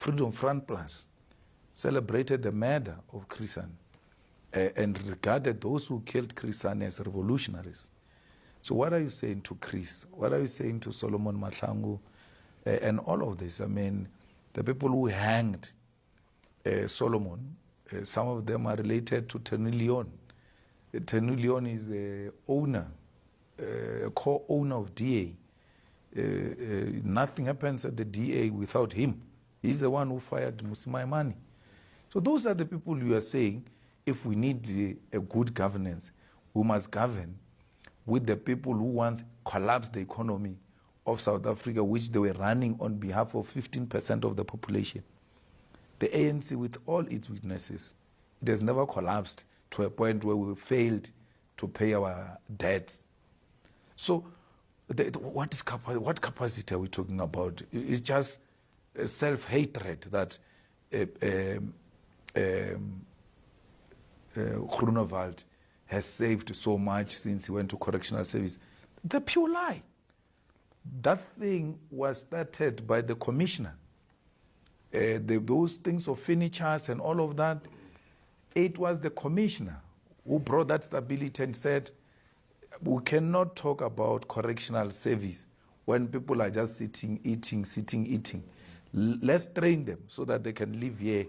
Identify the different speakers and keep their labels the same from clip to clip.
Speaker 1: Freedom Front Plus celebrated the murder of Chris Hani and regarded those who killed Chris Hani as revolutionaries. So what are you saying to Chris? What are you saying to Solomon Mahlangu and all of this? I mean, the people who hanged Solomon, some of them are related to Tenny Leon. Tenny Leon is the owner, a co-owner of DA. Nothing happens at the DA without him. He's the one who fired Mmusi Maimane. So those are the people you are saying, if we need a good governance, we must govern with the people who once collapsed the economy of South Africa, which they were running on behalf of 15% of the population. The ANC, with all its weaknesses, it has never collapsed to a point where we failed to pay our debts. So what capacity are we talking about? It's just self-hatred that Groenewald has saved so much since he went to correctional service. The pure lie. That thing was started by the commissioner. Those things of finitures and all of that, it was the commissioner who brought that stability and said, we cannot talk about correctional service when people are just sitting, eating. Let's train them so that they can live here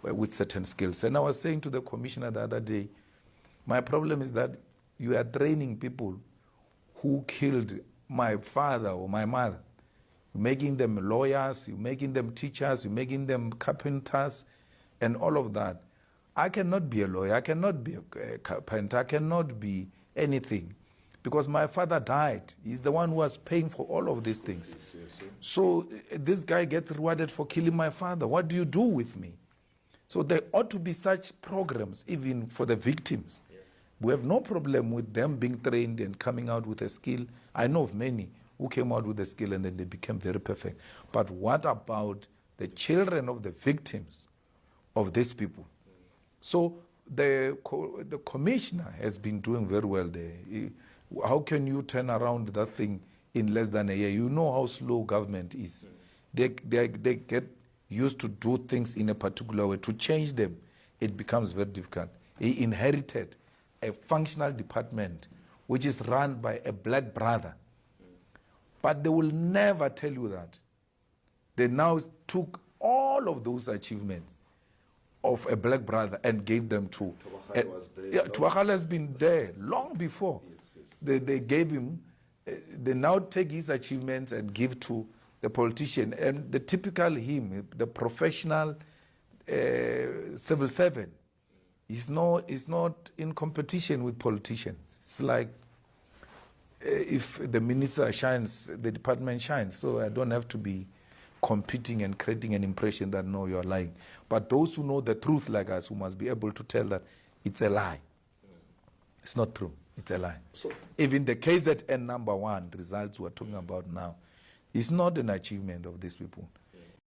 Speaker 1: with certain skills. And I was saying to the commissioner the other day, my problem is that you are training people who killed my father or my mother. You're making them lawyers, you're making them teachers, you're making them carpenters, and all of that. I cannot be a lawyer, I cannot be a carpenter, I cannot be anything. Because my father died. He's the one who was paying for all of these things. So this guy gets rewarded for killing my father. What do you do with me? So there ought to be such programs even for the victims. Yeah. We have no problem with them being trained and coming out with a skill. I know of many who came out with a skill and then they became very perfect. But what about the children of the victims of these people? So the commissioner has been doing very well there. How can you turn around that thing in less than a year? You know how slow government is. They get used to do things in a particular way. To change them, it becomes very difficult. He inherited a functional department which is run by a black brother. But they will never tell you that. They now took all of those achievements of a black brother and gave them to... Tubakala has been there long before. Yes. They gave him... They now take his achievements and give to the politician. And the typical him, the professional civil servant, is not in competition with politicians. It's like if the minister shines, the department shines. So I don't have to be competing and creating an impression that, no, you're lying. But those who know the truth like us, who must be able to tell that it's a lie. It's not true. It's a lie. So, even the KZN #1 results we're talking about now is not an achievement of these people.